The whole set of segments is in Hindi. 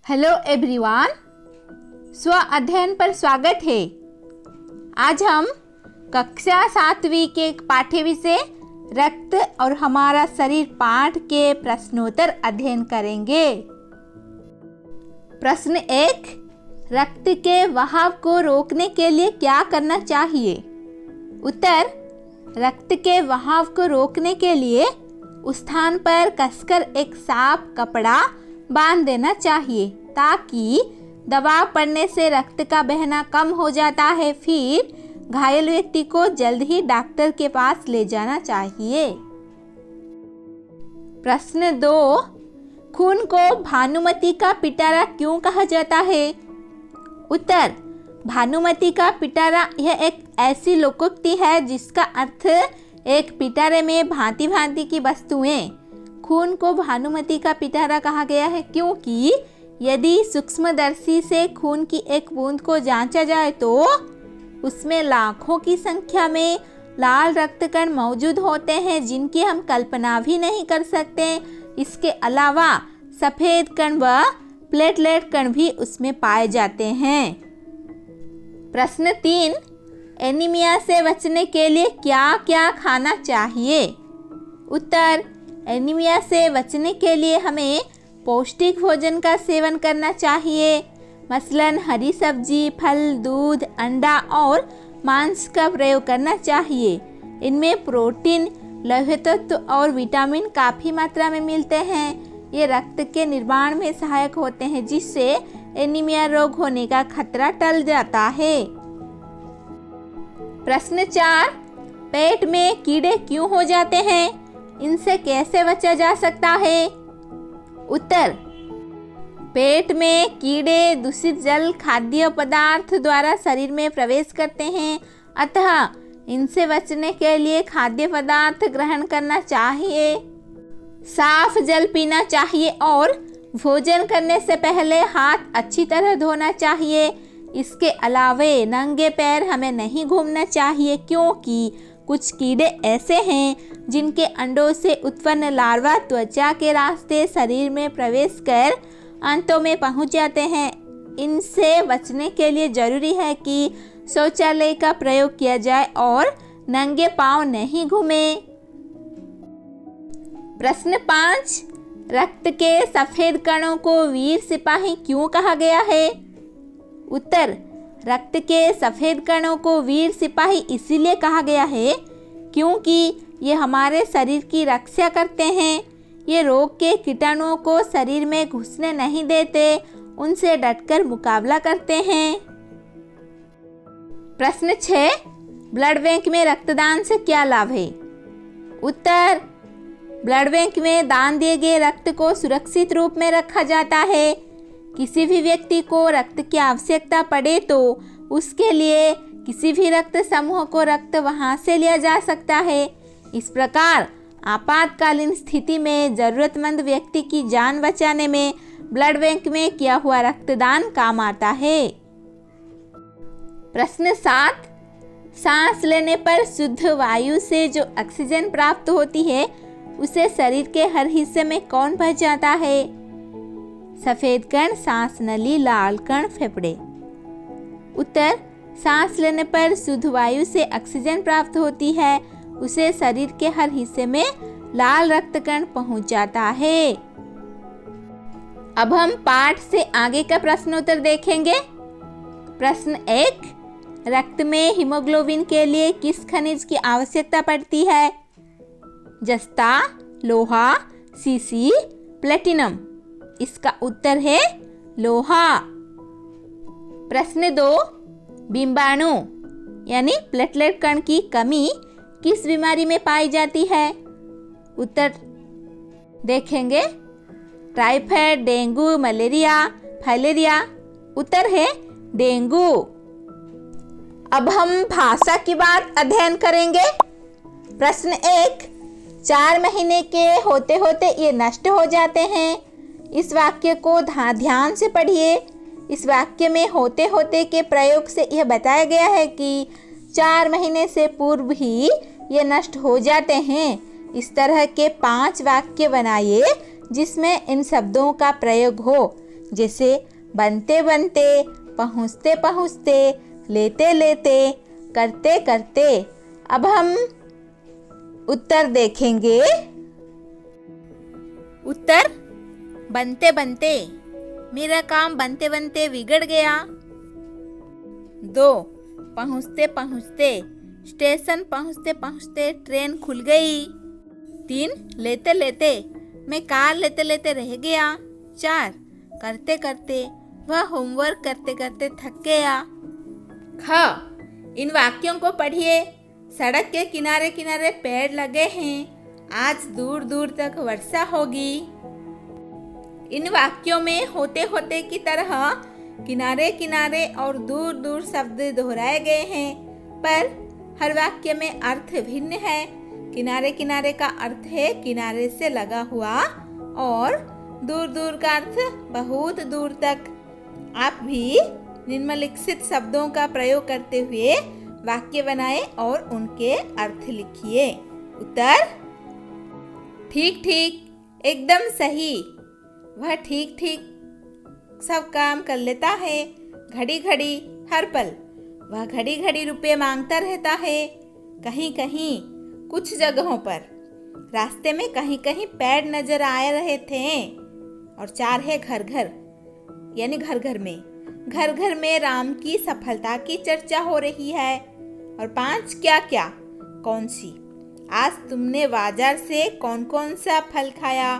हेलो एवरीवन, स्व अध्ययन पर स्वागत है। आज हम कक्षा 7वीं के पाठ्य विषय रक्त और हमारा शरीर पाठ के प्रश्नोत्तर अध्ययन करेंगे। प्रश्न 1, रक्त के बहाव को रोकने के लिए क्या करना चाहिए? उत्तर, रक्त के बहाव को रोकने के लिए उस स्थान पर कसकर एक साफ कपड़ा बांध देना चाहिए ताकि दबाव पड़ने से रक्त का बहना कम हो जाता है। फिर घायल व्यक्ति को जल्द ही डॉक्टर के पास ले जाना चाहिए। प्रश्न 2, खून को भानुमति का पिटारा क्यों कहा जाता है? उत्तर, भानुमति का पिटारा यह एक ऐसी लोकोक्ति है जिसका अर्थ एक पिटारे में भांति भांति की वस्तुएं। खून को भानुमति का पिटारा कहा गया है क्योंकि यदि सूक्ष्मदर्शी से खून की एक बूंद को जांचा जाए तो उसमें लाखों की संख्या में लाल रक्त कण मौजूद होते हैं जिनकी हम कल्पना भी नहीं कर सकते। इसके अलावा सफ़ेद कण व प्लेटलेट कण भी उसमें पाए जाते हैं। प्रश्न 3, एनीमिया से बचने के लिए क्या क्या खाना चाहिए? उत्तर, एनीमिया से बचने के लिए हमें पौष्टिक भोजन का सेवन करना चाहिए। मसलन हरी सब्जी, फल, दूध, अंडा और मांस का प्रयोग करना चाहिए। इनमें प्रोटीन, लौह तत्व और विटामिन काफ़ी मात्रा में मिलते हैं। ये रक्त के निर्माण में सहायक होते हैं जिससे एनीमिया रोग होने का खतरा टल जाता है। प्रश्न 4, पेट में कीड़े क्यों हो जाते हैं? इनसे कैसे बचा जा सकता है? उत्तर, पेट में कीड़े दूषित जल, खाद्य पदार्थ द्वारा शरीर में प्रवेश करते हैं। अतः इनसे बचने के लिए खाद्य पदार्थ ग्रहण करना चाहिए, साफ जल पीना चाहिए और भोजन करने से पहले हाथ अच्छी तरह धोना चाहिए। इसके अलावे नंगे पैर हमें नहीं घूमना चाहिए क्योंकि कुछ कीड़े ऐसे हैं जिनके अंडों से उत्पन्न लार्वा त्वचा के रास्ते शरीर में प्रवेश कर अंतों में पहुंच जाते हैं। इनसे बचने के लिए जरूरी है कि शौचालय का प्रयोग किया जाए और नंगे पांव नहीं घूमें। प्रश्न 5, रक्त के सफेद कणों को वीर सिपाही क्यों कहा गया है? उत्तर, रक्त के सफ़ेद कणों को वीर सिपाही इसीलिए कहा गया है क्योंकि ये हमारे शरीर की रक्षा करते हैं। ये रोग के कीटाणुओं को शरीर में घुसने नहीं देते, उनसे डटकर मुकाबला करते हैं। प्रश्न 6, ब्लड बैंक में रक्तदान से क्या लाभ है? उत्तर, ब्लड बैंक में दान दिए गए रक्त को सुरक्षित रूप में रखा जाता है। किसी भी व्यक्ति को रक्त की आवश्यकता पड़े तो उसके लिए किसी भी रक्त समूह को रक्त वहां से लिया जा सकता है। इस प्रकार आपातकालीन स्थिति में जरूरतमंद व्यक्ति की जान बचाने में ब्लड बैंक में किया हुआ रक्तदान काम आता है। प्रश्न 7, सांस लेने पर शुद्ध वायु से जो ऑक्सीजन प्राप्त होती है उसे शरीर के हर हिस्से में कौन पहुंचाता है? सफ़ेद कण, सांस नली, लाल कण, फेफड़े। उत्तर, सांस लेने पर शुद्ध वायु से ऑक्सीजन प्राप्त होती है, उसे शरीर के हर हिस्से में लाल रक्त कण पहुंचाता है। अब हम पाठ से आगे का प्रश्नोत्तर देखेंगे। प्रश्न 1, रक्त में हीमोग्लोबिन के लिए किस खनिज की आवश्यकता पड़ती है? जस्ता, लोहा, सीसी, प्लेटिनम। इसका उत्तर है लोहा। प्रश्न 2, बिंबाणु यानी प्लेटलेट कण की कमी किस बीमारी में पाई जाती है? उत्तर देखेंगे, टाइफाइड, डेंगू, मलेरिया, फाइलेरिया। उत्तर है डेंगू। अब हम भाषा की बात अध्ययन करेंगे। प्रश्न 1, 4 महीने के होते होते ये नष्ट हो जाते हैं। इस वाक्य को ध्यान से पढ़िए। इस वाक्य में होते होते के प्रयोग से यह बताया गया है कि 4 महीने से पूर्व ही ये नष्ट हो जाते हैं। इस तरह के 5 वाक्य बनाइए जिसमें इन शब्दों का प्रयोग हो। जैसे बनते बनते, पहुँचते पहुँचते, लेते लेते, करते करते। अब हम उत्तर देखेंगे। उत्तर: बनते बनते, मेरा काम बनते बनते बिगड़ गया। 2. पहुँचते पहुँचते, स्टेशन पहुँचते पहुँचते ट्रेन खुल गई। 3. लेते लेते, मैं कार लेते लेते रह गया। 4. करते करते, वह होमवर्क करते करते थक गया। ख. इन वाक्यों को पढ़िए। सड़क के किनारे किनारे पेड़ लगे हैं। आज दूर दूर तक वर्षा होगी। इन वाक्यों में होते होते की तरह किनारे किनारे और दूर दूर शब्द दोहराए गए हैं, पर हर वाक्य में अर्थ भिन्न है। किनारे किनारे का अर्थ है किनारे से लगा हुआ, और दूर दूर का अर्थ बहुत दूर तक। आप भी निम्नलिखित शब्दों का प्रयोग करते हुए वाक्य बनाएं और उनके अर्थ लिखिए। उत्तर: ठीक ठीक, एकदम सही। वह ठीक ठीक सब काम कर लेता है, घड़ी घड़ी, हर पल। वह घड़ी घड़ी रुपये मांगता रहता है। कहीं कहीं, कुछ जगहों पर, रास्ते में कहीं कहीं पेड़ नजर आ रहे थे। और 4 है घर घर, यानी घर घर में। घर घर में राम की सफलता की चर्चा हो रही है। और 5 क्या क्या, कौन सी। आज तुमने बाजार से कौन कौन सा फल खाया।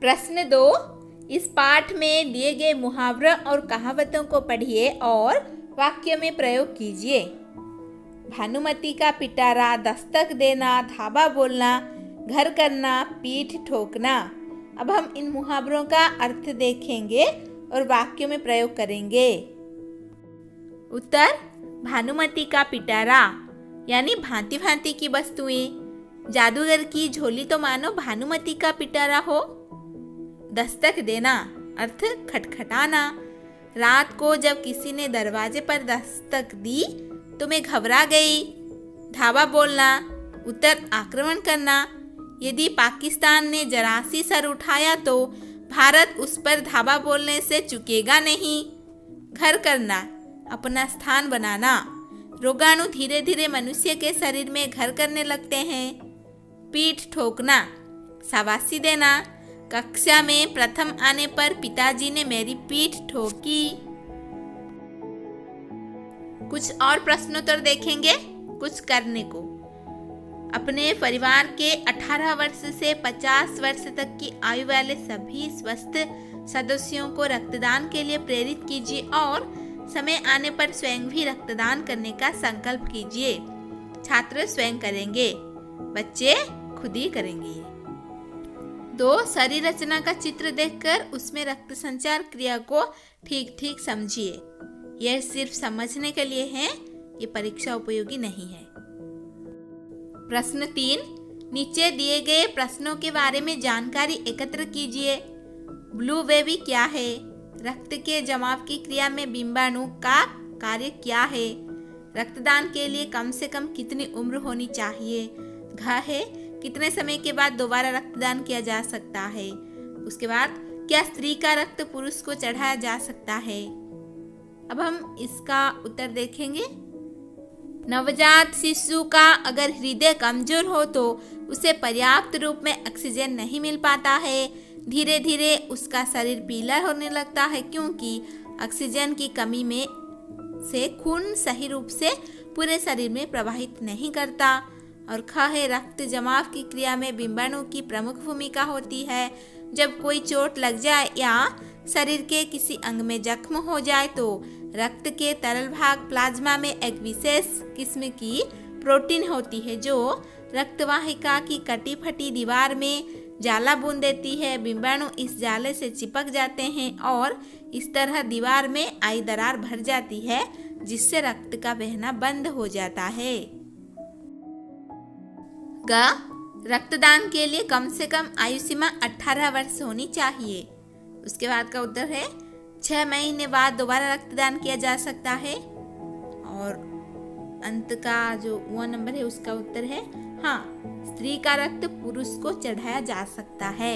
प्रश्न 2. इस पाठ में दिए गए मुहावरों और कहावतों को पढ़िए और वाक्य में प्रयोग कीजिए। भानुमति का पिटारा, दस्तक देना, धाबा बोलना, घर करना, पीठ ठोकना। अब हम इन मुहावरों का अर्थ देखेंगे और वाक्यों में प्रयोग करेंगे। उत्तर: भानुमति का पिटारा यानी भांति भांति की वस्तुएं। जादूगर की झोली तो मानो भानुमति का पिटारा हो। दस्तक देना अर्थ खटखटाना। रात को जब किसी ने दरवाजे पर दस्तक दी तो मैं घबरा गई। धावा बोलना, उत्तर आक्रमण करना। यदि पाकिस्तान ने जरा सी सर उठाया तो भारत उस पर धावा बोलने से चूकेगा नहीं। घर करना, अपना स्थान बनाना। रोगाणु धीरे धीरे मनुष्य के शरीर में घर करने लगते हैं। पीठ ठोकना, शाबाशी देना। कक्षा में प्रथम आने पर पिताजी ने मेरी पीठ ठोकी। कुछ और प्रश्नोत्तर देखेंगे, कुछ करने को। अपने परिवार के 18 वर्ष से 50 वर्ष तक की आयु वाले सभी स्वस्थ सदस्यों को रक्तदान के लिए प्रेरित कीजिए और समय आने पर स्वयं भी रक्तदान करने का संकल्प कीजिए। छात्र स्वयं करेंगे, बच्चे खुद ही करेंगे। 2. शरीर रचना का चित्र देखकर उसमें रक्त संचार क्रिया को ठीक ठीक समझिए। यह सिर्फ समझने के लिए है, ये परीक्षा उपयोगी नहीं है। प्रश्न 3. नीचे दिए गए प्रश्नों के बारे में जानकारी एकत्र कीजिए। ब्लू बेबी क्या है? रक्त के जमाव की क्रिया में बिंबाणु का कार्य क्या है? रक्तदान के लिए कम से कम कितनी उम्र होनी चाहिए? घ है, कितने समय के बाद दोबारा रक्तदान किया जा सकता है? उसके बाद क्या स्त्री का रक्त पुरुष को चढ़ाया जा सकता है? अब हम इसका उत्तर देखेंगे। नवजात शिशु का अगर हृदय कमजोर हो तो उसे पर्याप्त रूप में ऑक्सीजन नहीं मिल पाता है। धीरे धीरे उसका शरीर पीला होने लगता है क्योंकि ऑक्सीजन की कमी में से खून सही रूप से पूरे शरीर में प्रवाहित नहीं करता। और ख है, रक्त जमाव की क्रिया में बिंबाणु की प्रमुख भूमिका होती है। जब कोई चोट लग जाए या शरीर के किसी अंग में जख्म हो जाए तो रक्त के तरल भाग प्लाज्मा में एक विशेष किस्म की प्रोटीन होती है जो रक्तवाहिका की कटी फटी दीवार में जाला बुन देती है। बिंबाणु इस जाले से चिपक जाते हैं और इस तरह दीवार में आई दरार भर जाती है जिससे रक्त का बहना बंद हो जाता है। ग, रक्तदान के लिए कम से कम आयु सीमा 18 वर्ष होनी चाहिए। उसके बाद का उत्तर है 6 महीने बाद दोबारा रक्तदान किया जा सकता है। और अंत का जो 1 नंबर है उसका उत्तर है हाँ, स्त्री का रक्त पुरुष को चढ़ाया जा सकता है।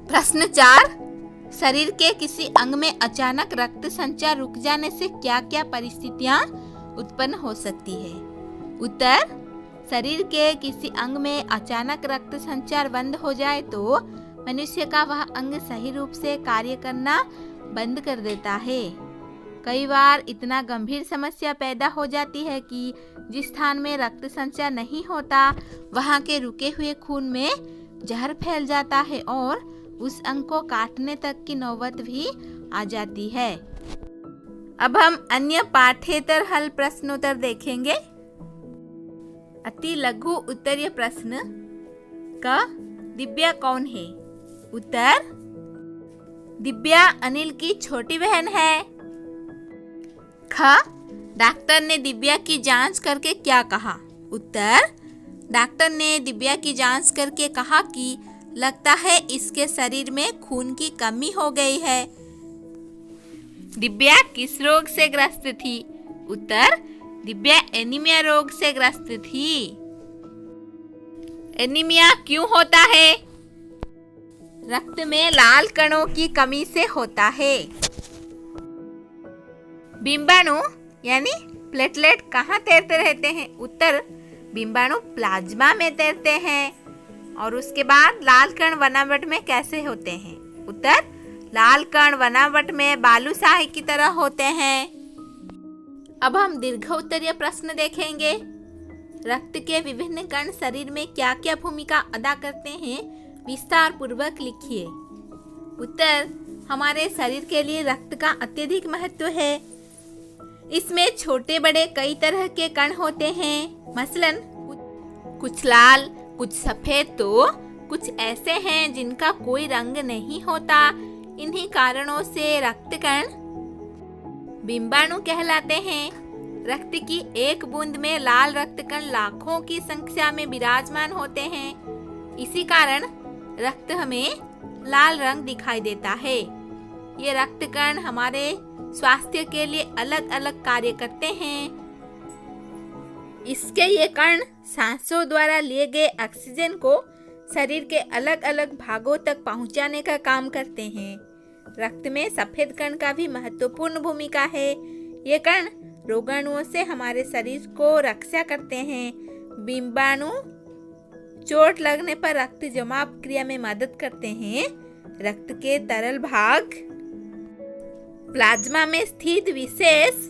प्रश्न 4, शरीर के किसी अंग में अचानक रक्त संचार रुक जाने से क्या क्या परिस्थितियां उत्पन्न हो सकती है? उत्तर, शरीर के किसी अंग में अचानक रक्त संचार बंद हो जाए तो मनुष्य का वह अंग सही रूप से कार्य करना बंद कर देता है। कई बार इतना गंभीर समस्या पैदा हो जाती है कि जिस स्थान में रक्त संचार नहीं होता वहां के रुके हुए खून में जहर फैल जाता है और उस अंग को काटने तक की नौबत भी आ जाती है। अब हम अन्य पाठ्येतर हल प्रश्नोत्तर देखेंगे। अति लघु उत्तरीय प्रश्न क, दिव्या कौन है? उत्तर, दिव्या अनिल की छोटी बहन है। ख, डॉक्टर ने दिव्या की जांच करके क्या कहा? उत्तर, डॉक्टर ने दिव्या की जांच करके कहा कि लगता है इसके शरीर में खून की कमी हो गई है। दिव्या किस रोग से ग्रस्त थी? उत्तर, दिव्या एनीमिया रोग से ग्रस्त थी। एनीमिया क्यों होता है? रक्त में लाल कणों की कमी से होता है। बिंबाणु यानी प्लेटलेट कहाँ तैरते रहते हैं? उत्तर, बिंबाणु प्लाज्मा में तैरते हैं। और उसके बाद लाल कण बनावट में कैसे होते हैं? उत्तर, लाल कण बनावट में बालूशाही की तरह होते हैं। अब हम दीर्घ उत्तरीय प्रश्न देखेंगे। रक्त के विभिन्न कण शरीर में क्या क्या भूमिका अदा करते हैं, विस्तार पूर्वक लिखिए। उत्तर, हमारे शरीर के लिए रक्त का अत्यधिक महत्व है। इसमें छोटे बड़े कई तरह के कण होते हैं, मसलन कुछ लाल, कुछ सफेद तो कुछ ऐसे हैं जिनका कोई रंग नहीं होता। इन्हीं कारणों से रक्त कण बिंबाणु कहलाते हैं। रक्त की एक बूंद में लाल रक्त कण लाखों की संख्या में विराजमान होते हैं। इसी कारण रक्त हमें लाल रंग दिखाई देता है। ये रक्त कण हमारे स्वास्थ्य के लिए अलग अलग कार्य करते हैं। इसके ये कण सांसों द्वारा लिए गए ऑक्सीजन को शरीर के अलग अलग भागों तक पहुंचाने का काम करते हैं। रक्त में सफेद कण का भी महत्वपूर्ण भूमिका है। ये कण रोगाणुओं से हमारे शरीर को रक्षा करते हैं। बिंबाणु चोट लगने पर रक्त जमाव क्रिया में मदद करते हैं। रक्त के तरल भाग प्लाज्मा में स्थित विशेष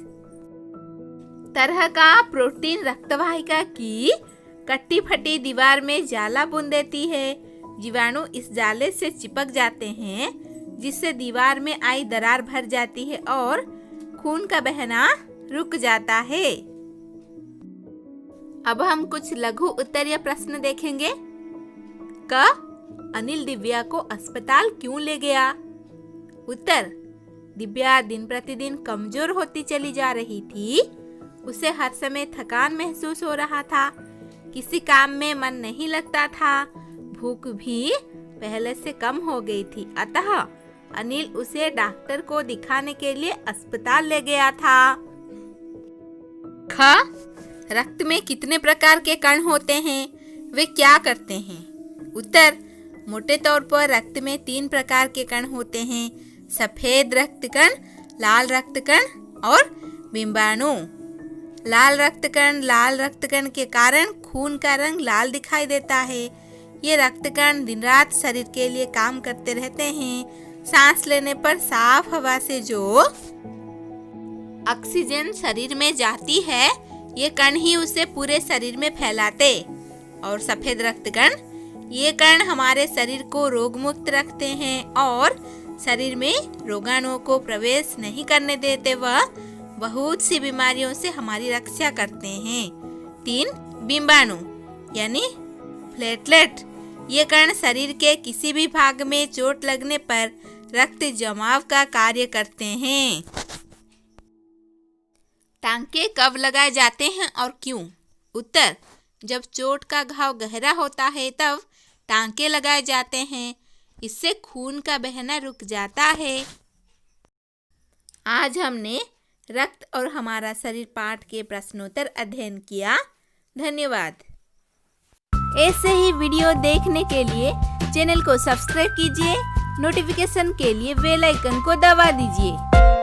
तरह का प्रोटीन रक्तवाहिका की कटी फटी दीवार में जाला बुन देती है। जीवाणु इस जाले से चिपक जाते हैं जिससे दीवार में आई दरार भर जाती है और खून का बहना रुक जाता है। अब हम कुछ लघु उत्तरीय प्रश्न देखेंगे। क, अनिल दिव्या को अस्पताल क्यों ले गया? उत्तर, दिव्या दिन प्रतिदिन कमजोर होती चली जा रही थी। उसे हर समय थकान महसूस हो रहा था। किसी काम में मन नहीं लगता था। भूख भी पहले से कम हो गई थी। अतः अनिल उसे डॉक्टर को दिखाने के लिए अस्पताल ले गया था। ख, रक्त में कितने प्रकार के कण होते हैं? वे क्या करते हैं? उत्तर, मोटे तौर पर रक्त में 3 प्रकार के कण होते हैं, सफेद रक्त कण, लाल रक्त कण और बिंबाणु। लाल रक्त कण के कारण खून का रंग लाल दिखाई देता है। ये रक्त कण दिन रात शरीर के लिए काम करते रहते हैं। सांस लेने पर साफ हवा से जो ऑक्सीजन शरीर में जाती है, ये कण ही उसे पूरे शरीर में फैलाते। और सफेद रक्त कण, ये कण हमारे शरीर को रोग मुक्त रखते हैं और शरीर में रोगाणुओं को प्रवेश नहीं करने देते। वह बहुत सी बीमारियों से हमारी रक्षा करते हैं। 3, बिंबाणु यानी प्लेटलेट। ये कण शरीर के किसी भी भाग में चोट लगने पर रक्त जमाव का कार्य करते हैं। टांके कब लगाए जाते हैं और क्यों? उत्तर, जब चोट का घाव गहरा होता है तब टांके लगाए जाते हैं। इससे खून का बहना रुक जाता है। आज हमने रक्त और हमारा शरीर पाठ के प्रश्नोत्तर अध्ययन किया। धन्यवाद। ऐसे ही वीडियो देखने के लिए चैनल को सब्सक्राइब कीजिए, नोटिफिकेशन के लिए बेल आइकन को दबा दीजिए।